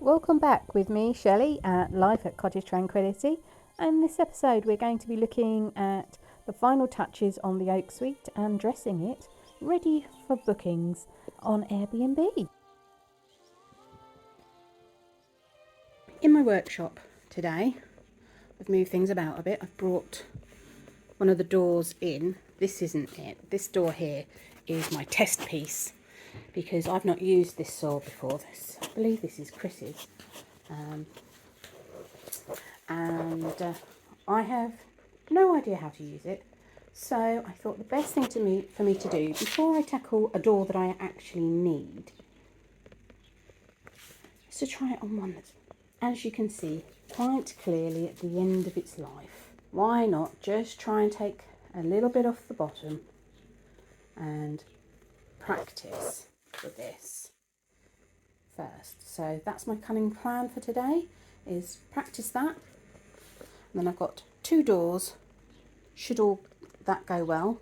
Welcome back with me, Shelley, at Life at Cottage Tranquillity. And in this episode, we're going to be looking at the final touches on the oak suite and dressing it ready for bookings on Airbnb. In my workshop today, I've moved things about a bit. I've brought one of the doors in. This isn't it. This door here is my test piece, because I've not used this saw before. I believe this is Chris's, and I have no idea how to use it. So I thought the best thing for me to do before I tackle a door that I actually need is to try it on one that's, as you can see, quite clearly at the end of its life. Why not just try and take a little bit off the bottom and practice with this first. So that's my cunning plan for today, is practice that. And then I've got two doors, should all that go well,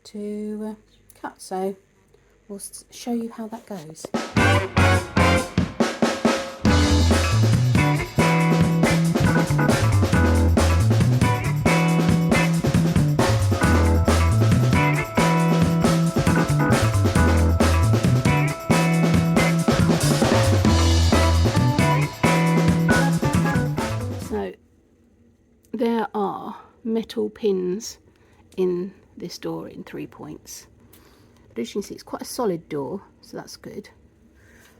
to cut. So we'll show you how that goes. There are metal pins in this door in 3 points. But as you can see, it's quite a solid door, so that's good.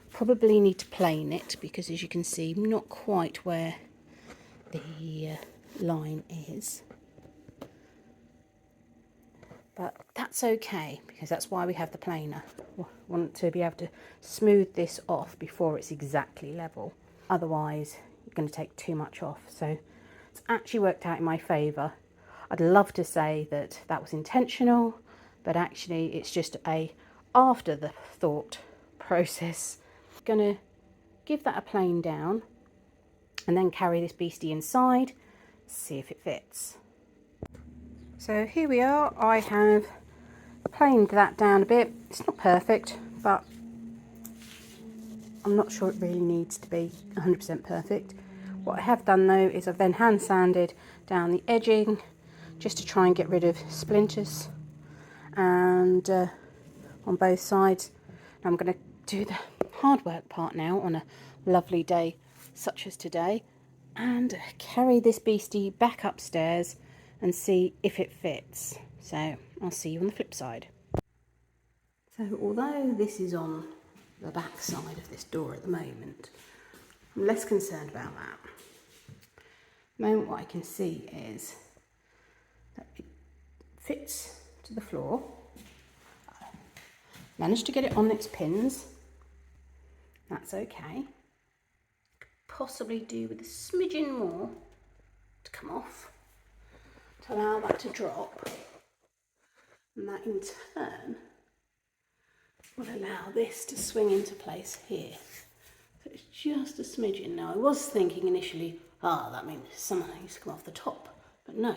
Probably need to plane it because, as you can see, not quite where the line is. But that's okay, because that's why we have the planer. We want to be able to smooth this off before it's exactly level. Otherwise, you're going to take too much off. So it's actually worked out in my favour. I'd love to say that that was intentional, but actually it's just a after the thought process. I'm going to give that a plane down and then carry this beastie inside, see if it fits. So here we are. I have planed that down a bit. It's not perfect, but I'm not sure it really needs to be 100% perfect. What I have done though is I've then hand sanded down the edging just to try and get rid of splinters, and on both sides. Now I'm going to do the hard work part now on a lovely day such as today, and carry this beastie back upstairs and see if it fits. So I'll see you on the flip side. So although this is on the back side of this door at the moment, I'm less concerned about that. At the moment, what I can see is that it fits to the floor. Managed to get it on its pins. That's okay. Could possibly do with a smidgen more to come off to allow that to drop, and that in turn will allow this to swing into place here. So it's just a smidgen. Now I was thinking initially, that means something needs to come off the top, but no,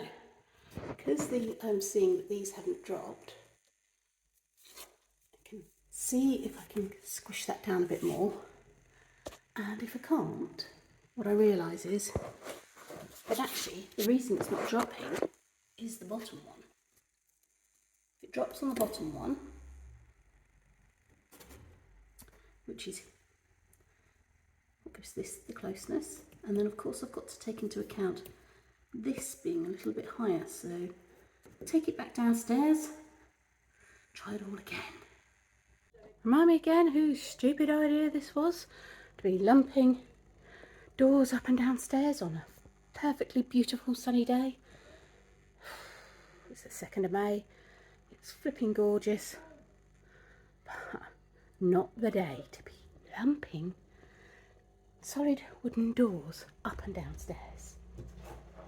because I'm seeing that these haven't dropped, I can see if I can squish that down a bit more, and if I can't, what I realise is that actually the reason it's not dropping is the bottom one. If it drops on the bottom one, which is what gives this the closeness, and then of course I've got to take into account this being a little bit higher, so take it back downstairs, try it all again. Remind me again whose stupid idea this was, to be lumping doors up and downstairs on a perfectly beautiful sunny day. It's the 2nd of May, it's flipping gorgeous, but not the day to be lumping solid wooden doors up and downstairs.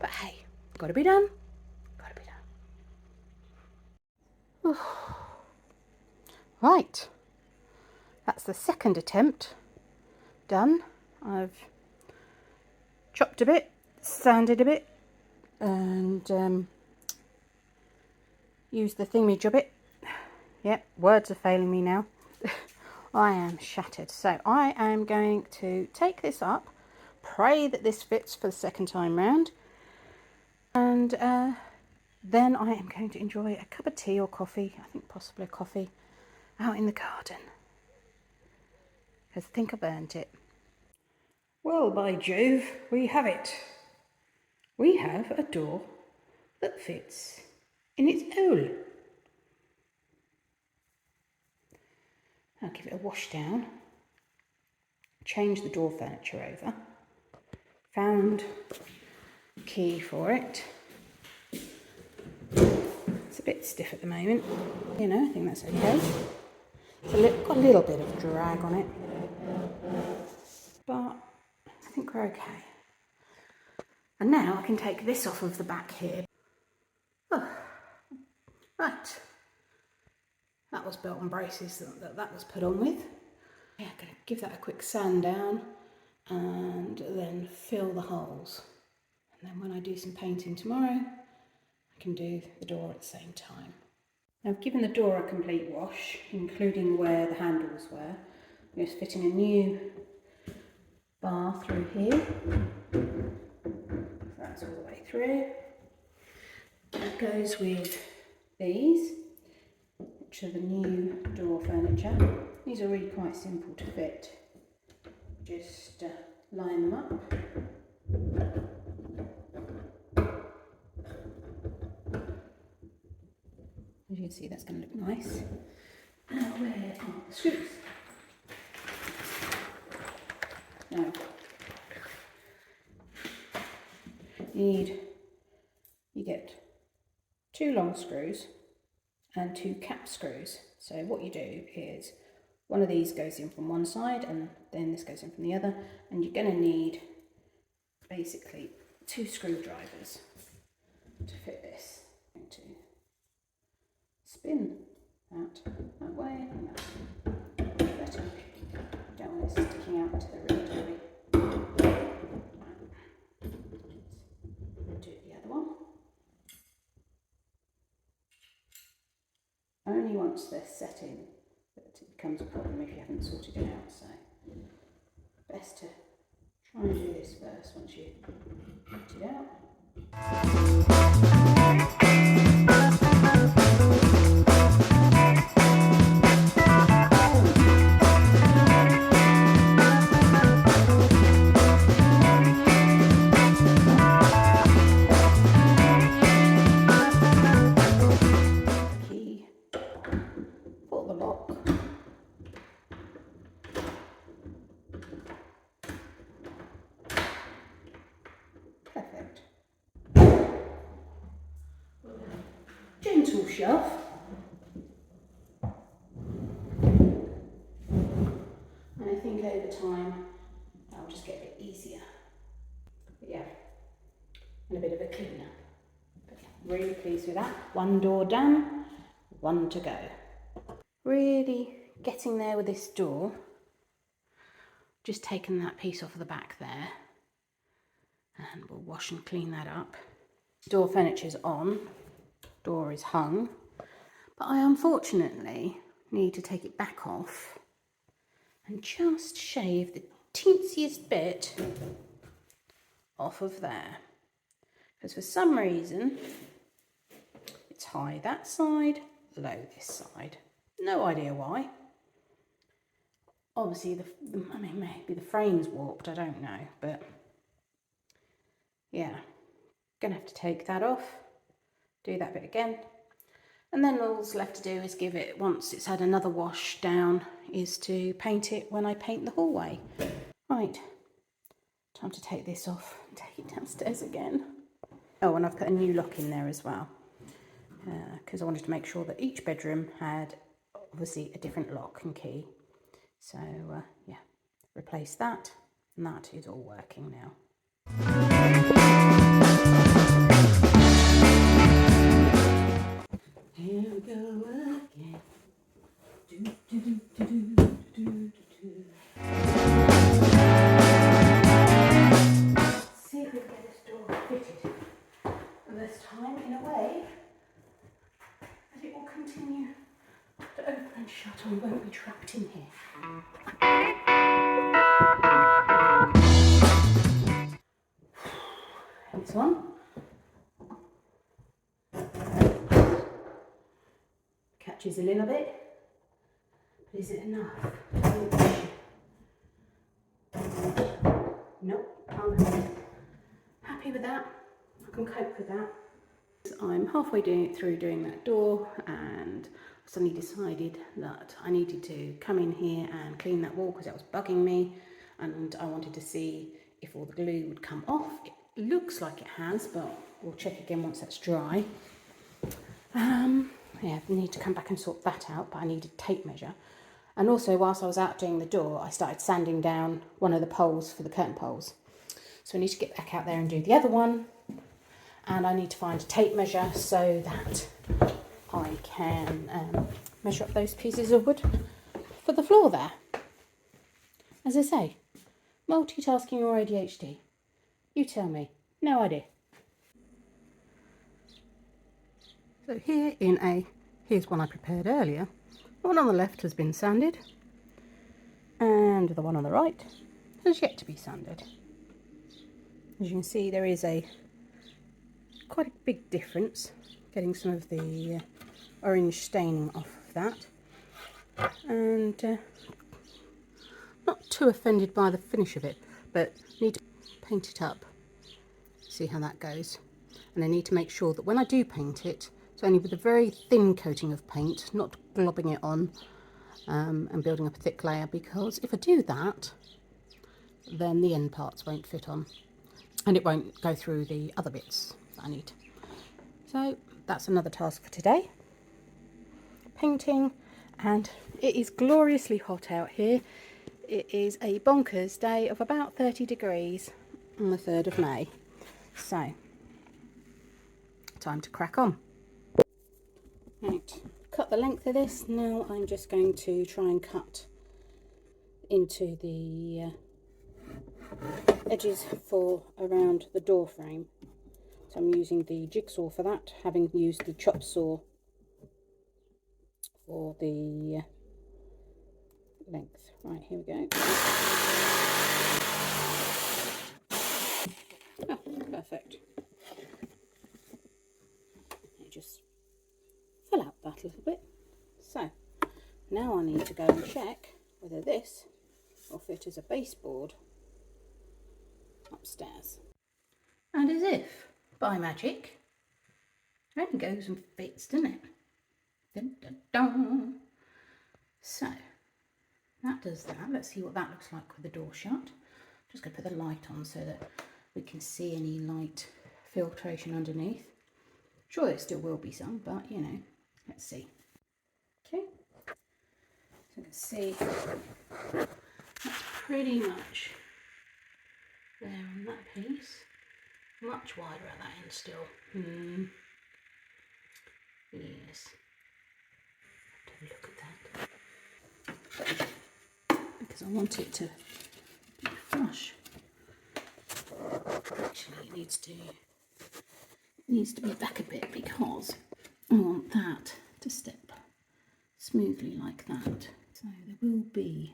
But hey, gotta be done, gotta be done. Right, that's the second attempt done. I've chopped a bit, sanded a bit, and used the thingy-jobbit. Yep, words are failing me now. I am shattered. So I am going to take this up, pray that this fits for the second time round, and then I am going to enjoy a cup of tea or coffee, I think possibly a coffee, out in the garden, because I think I've earned it. Well, by Jove, we have it. We have a door that fits in its hole. I'll give it a wash down, change the door furniture over, found a key for it. It's a bit stiff at the moment, you know, I think that's okay. It's got a little bit of drag on it, but I think we're okay. And now I can take this off of the back here. Oh, right. That was belt and braces that was put on with. Yeah, I'm going to give that a quick sand down and then fill the holes. And then when I do some painting tomorrow, I can do the door at the same time. Now I've given the door a complete wash, including where the handles were. I'm just fitting a new bar through here. That's all the way through. That goes with these, which are the new door furniture. These are really quite simple to fit. Just line them up. As you can see, that's going to look nice. Now where are the screws? Now, you get 2 long screws and 2 cap screws. So what you do is one of these goes in from one side and then this goes in from the other, and you're going to need basically 2 screwdrivers to fit this. I'm going to spin that way and that's better. Don't want it sticking out into the room, do we? Do the other one. Only once they're set in that it becomes a problem if you haven't sorted it out, so best to try and do this first once you get it out. Key for the lock. Perfect. Gentle shove. And I think over time that'll just get a bit easier. But yeah, and a bit of a cleaner. But yeah, really pleased with that. One door done, one to go. Really getting there with this door. Just taking that piece off the back there. And we'll wash and clean that up. Door furniture's on, door is hung, but I unfortunately need to take it back off and just shave the teensiest bit off of there. Because for some reason, it's high that side, low this side. No idea why. Obviously, I mean, maybe the frame's warped, I don't know, but yeah, gonna have to take that off, do that bit again, and then all's left to do is give it, once it's had another wash down, is to paint it when I paint the hallway. Right, time to take this off and take it downstairs again. Oh, and I've put a new lock in there as well, because I wanted to make sure that each bedroom had obviously a different lock and key. So yeah, replace that, and that is all working now. Here we go again. Do, do, do, do, do, do, do. See if we can get this door fitted this time in a way that it will continue to open and shut and we won't be trapped in here. This one. Catches a little bit, but is it enough? Nope, I'm happy with that. I can cope with that. I'm halfway through doing that door, and I suddenly decided that I needed to come in here and clean that wall because that was bugging me, and I wanted to see if all the glue would come off. It looks like it has, but we'll check again once that's dry. Yeah, I need to come back and sort that out, but I needed tape measure. And also, whilst I was out doing the door, I started sanding down one of the poles for the curtain poles. So I need to get back out there and do the other one. And I need to find a tape measure so that I can measure up those pieces of wood for the floor there. As I say, multitasking or ADHD? You tell me. No idea. So here's one I prepared earlier. The one on the left has been sanded, and the one on the right has yet to be sanded. As you can see, there is quite a big difference, getting some of the orange staining off of that, and not too offended by the finish of it, but need to paint it up, see how that goes. And I need to make sure that when I do paint it, it's only with a very thin coating of paint, not globbing it on and building up a thick layer, because if I do that, then the end parts won't fit on and it won't go through the other bits that I need. So that's another task for today. Painting, and it is gloriously hot out here. It is a bonkers day of about 30 degrees on the 3rd of May. So, time to crack on. Right, cut the length of this. Now I'm just going to try and cut into the edges for around the door frame. So I'm using the jigsaw for that, having used the chop saw for the length. Right, here we go. Oh, perfect. I just fill out that a little bit. So now I need to go and check whether this will fit as a baseboard upstairs. And as if by magic, it only goes and fits, doesn't it? Dun, dun, dun. So that does that. Let's see what that looks like with the door shut. Just going to put the light on so that we can see any light filtration underneath. Sure, there still will be some, but you know, let's see. Okay, so let's see. That's pretty much there on that piece. Much wider at that end still. Yes. Have a look at that. Because I want it to be flush. Actually, it needs to be back a bit because I want that to step smoothly like that. So there will be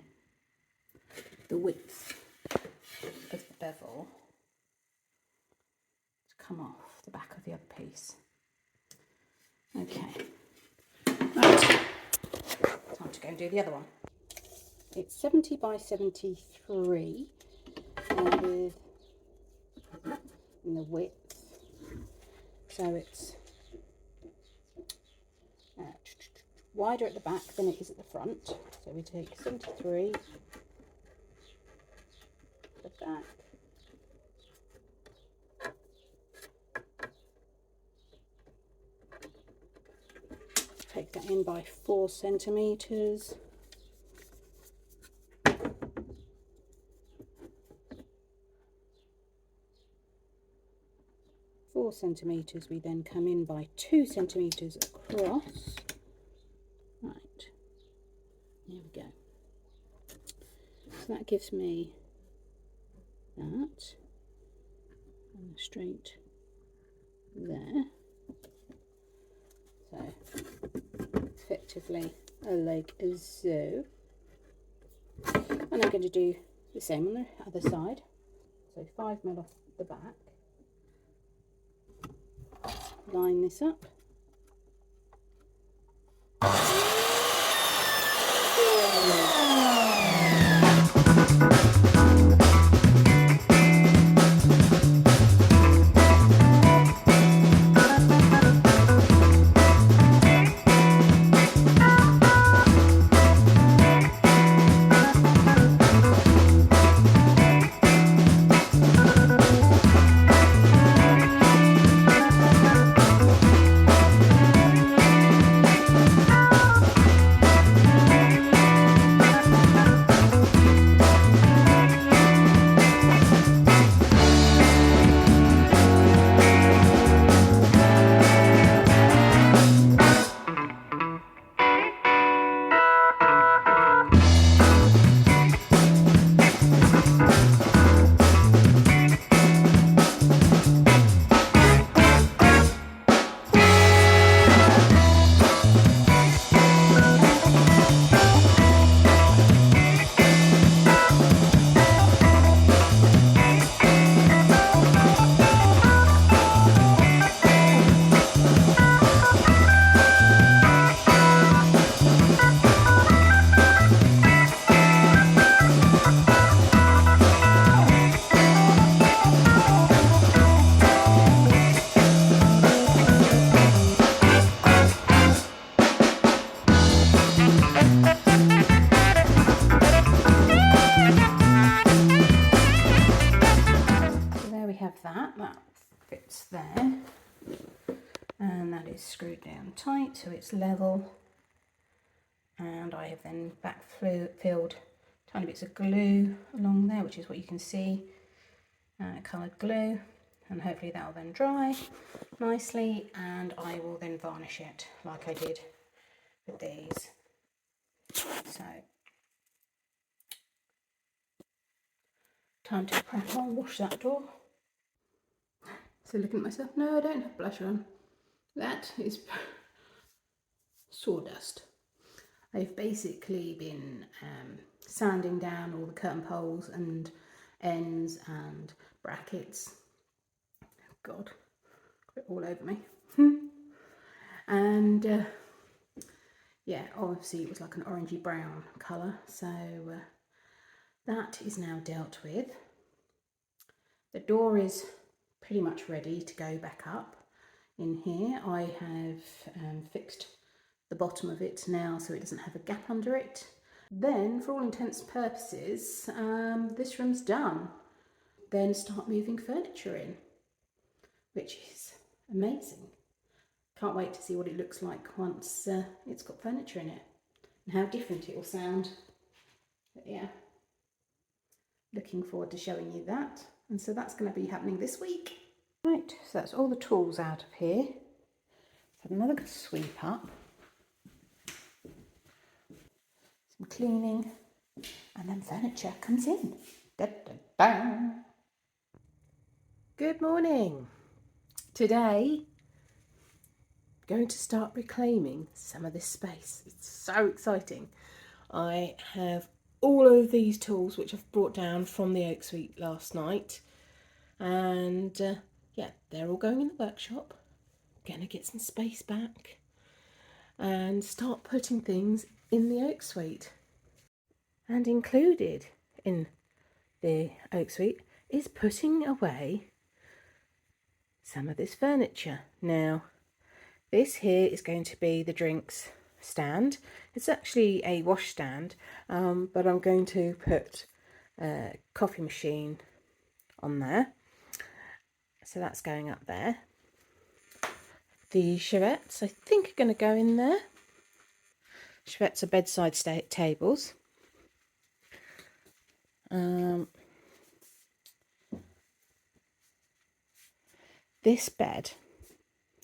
the width of the bevel to come off the back of the other piece. Okay, right, time to go and do the other one. It's 70 by 73 with in the width, so it's wider at the back than it is at the front. So we take 73 at the back, take that in by 4 centimetres. We then come in by 2 centimetres across. Right, here we go. So that gives me that, and straight there. So effectively a leg as so. And I'm going to do the same on the other side. So 5mm off the back. Line this up. That fits there, and that is screwed down tight so it's level, and I have then filled tiny bits of glue along there, which is what you can see, coloured glue, and hopefully that will then dry nicely, and I will then varnish it like I did with these. So time to crack on, wash that door. So looking at myself, no, I don't have blush on. That is sawdust. I've basically been sanding down all the curtain poles and ends and brackets. Oh God, got it all over me. And yeah, obviously it was like an orangey brown colour, so that is now dealt with. The door is pretty much ready to go back up in here. I have fixed the bottom of it now so it doesn't have a gap under it. Then, for all intents and purposes, this room's done. Then start moving furniture in, which is amazing. Can't wait to see what it looks like once it's got furniture in it and how different it will sound. But yeah, looking forward to showing you that. And so that's going to be happening this week. Right, so that's all the tools out of here. Let's have another sweep up. Some cleaning, and then furniture comes in. Da, da, da. Good morning. Today, I'm going to start reclaiming some of this space. It's so exciting. I have all of these tools which I've brought down from the Oak Suite last night, and yeah, they're all going in the workshop. I'm gonna get some space back and start putting things in the Oak Suite. And included in the Oak Suite is putting away some of this furniture. Now, this here is going to be the drinks stand. It's actually a wash stand, but I'm going to put a coffee machine on there. So that's going up there. The chevettes, I think, are going to go in there. Chevettes are bedside tables. This bed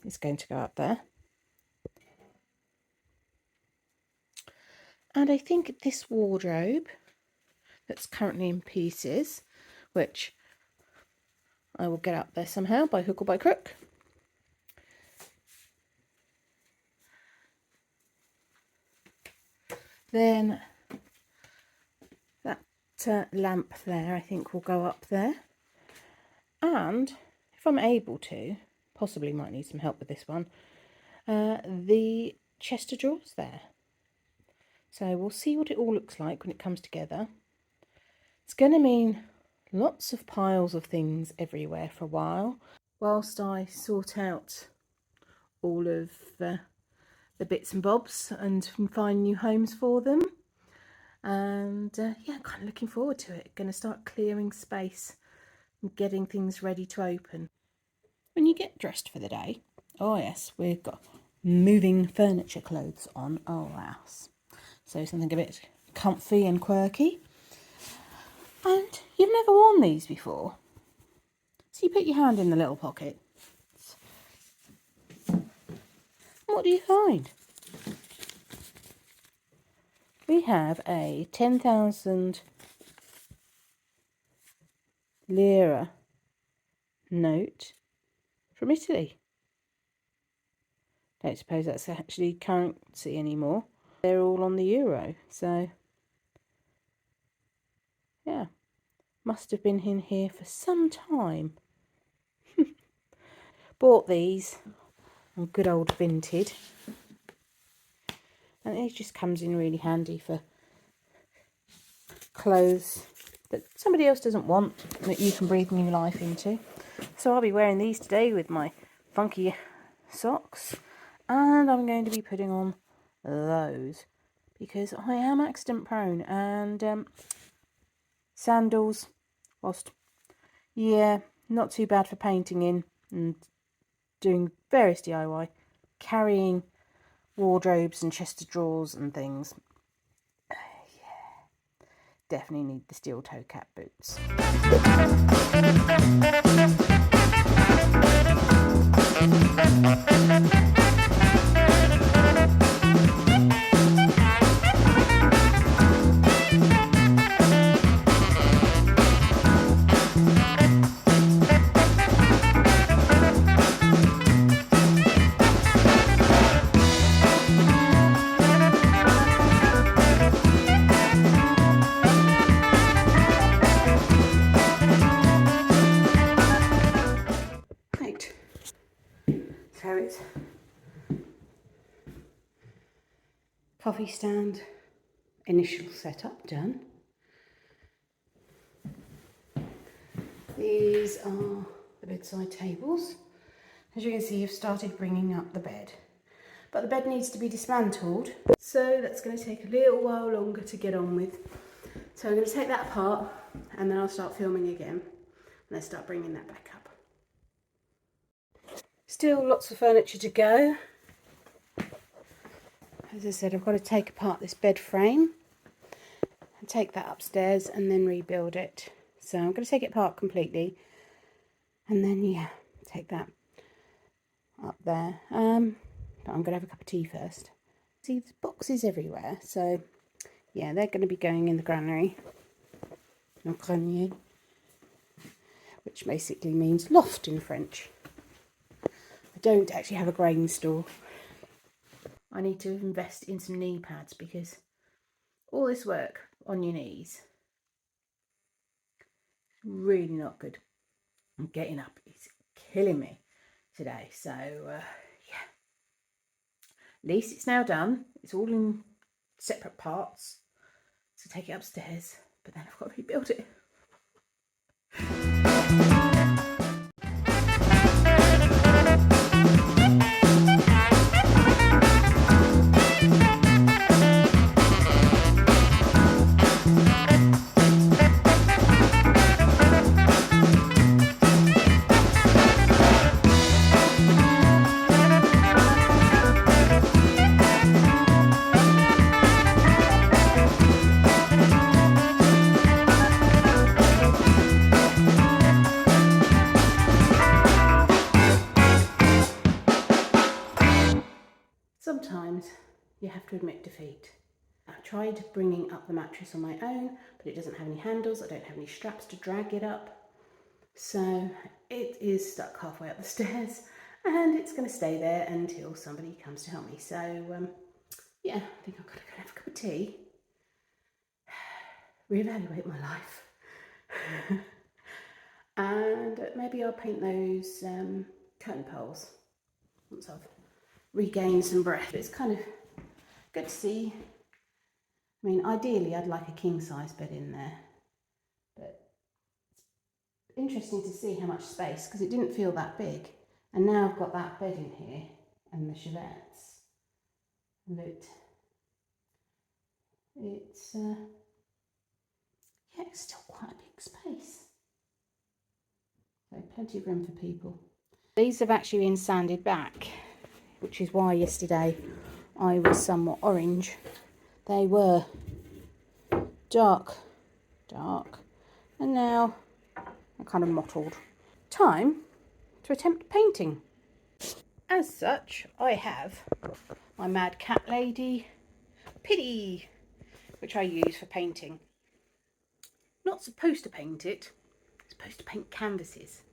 is going to go up there. And I think this wardrobe that's currently in pieces, which I will get up there somehow by hook or by crook. Then lamp there I think will go up there, and if I'm able to, possibly might need some help with this one, the chest of drawers there. So we'll see what it all looks like when it comes together. It's going to mean lots of piles of things everywhere for a while, whilst I sort out all of the bits and bobs and find new homes for them. And yeah, kind of looking forward to it. Going to start clearing space and getting things ready to open. When you get dressed for the day, oh yes, we've got moving furniture clothes on our house. So something a bit comfy and quirky. And you've never worn these before. So you put your hand in the little pocket. What do you find? We have a 10,000 lira note from Italy. Don't suppose that's actually currency anymore. They're all on the euro, so yeah, must have been in here for some time. Bought these on good old Vinted, and it just comes in really handy for clothes that somebody else doesn't want, that you can breathe new life into. So I'll be wearing these today with my funky socks, and I'm going to be putting on those because I am accident prone, and sandals, whilst yeah, not too bad for painting in and doing various DIY, carrying wardrobes and chest of drawers and things, yeah, definitely need the steel toe cap boots. Right, so it's coffee stand initial setup done. These are the bedside tables. As you can see, you've started bringing up the bed, but the bed needs to be dismantled, so that's going to take a little while longer to get on with. So I'm going to take that apart and then I'll start filming again and then start bringing that back up. Still lots of furniture to go. As I said, I've got to take apart this bed frame and take that upstairs and then rebuild it. So I'm going to take it apart completely and then, yeah, take that up there. But I'm going to have a cup of tea first. See, there's boxes everywhere, so yeah, they're going to be going in the granary, grenier, which basically means loft in French. I don't actually have a grain store. I need to invest in some knee pads because all this work on your knees, really not good. I'm getting up, it's killing me today. So yeah, at least it's now done. It's all in separate parts. So take it upstairs, but then I've got to rebuild it. Sometimes you have to admit defeat. I tried bringing up the mattress on my own, but it doesn't have any handles. I don't have any straps to drag it up. So it is stuck halfway up the stairs and it's going to stay there until somebody comes to help me. So yeah, I think I've got to go have a cup of tea. reevaluate my life. And maybe I'll paint those curtain poles once I've regained some breath. It's kind of good to see. I mean, ideally I'd like a king size bed in there, but it's interesting to see how much space, because it didn't feel that big, and now I've got that bed in here and the chevettes, and it's yeah, it's still quite a big space, so plenty of room for people. These have actually been sanded back, which is why yesterday I was somewhat orange. They were dark, and now they're kind of mottled. Time to attempt painting. As such, I have my Mad Cat Lady Pity, which I use for painting. Not supposed to paint it, supposed to paint canvases,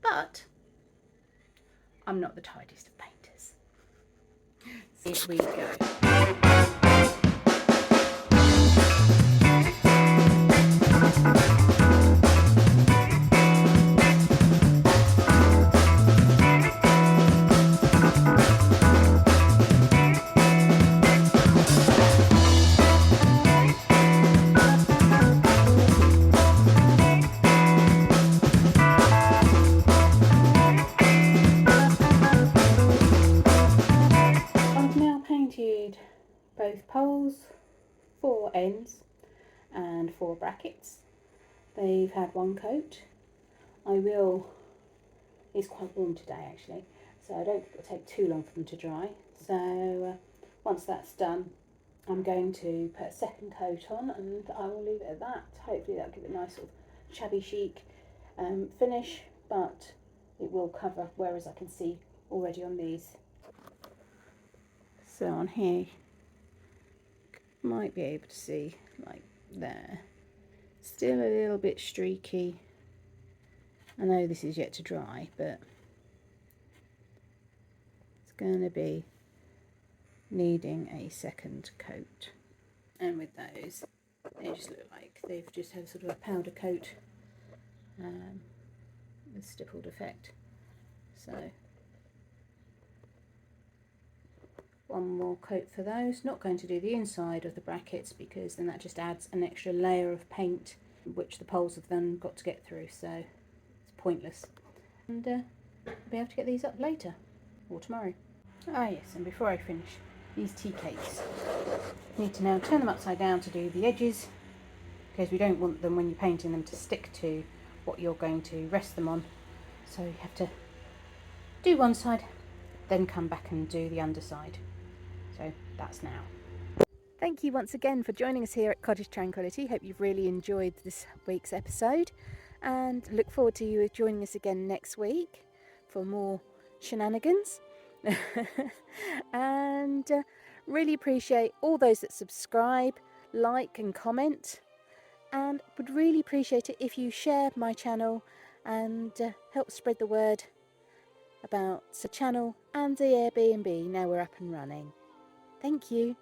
but I'm not the tidiest of painters. Here we go. Both poles, 4 ends and 4 brackets. They've had one coat. It's quite warm today actually, so I don't think it'll take too long for them to dry. So once that's done, I'm going to put a second coat on, and I will leave it at that. Hopefully that'll give it a nice sort of shabby chic finish, but it will cover, whereas I can see already on these. So on here, might be able to see like there, still a little bit streaky. I know this is yet to dry, but it's going to be needing a second coat. And with those, they just look like they've just had sort of a powder coat with stippled effect. So one more coat for those. Not going to do the inside of the brackets, because then that just adds an extra layer of paint, which the poles have then got to get through, so it's pointless. And I'll be able to get these up later or tomorrow. Ah yes, and before I finish, these tea cakes, you need to now turn them upside down to do the edges, because we don't want them, when you're painting them, to stick to what you're going to rest them on. So you have to do one side, then come back and do the underside. So that's now. Thank you once again for joining us here at Cottage Tranquillity. Hope you've really enjoyed this week's episode, and look forward to you joining us again next week for more shenanigans. And really appreciate all those that subscribe, like and comment, and would really appreciate it if you share my channel and help spread the word about the channel and the Airbnb now we're up and running. Thank you.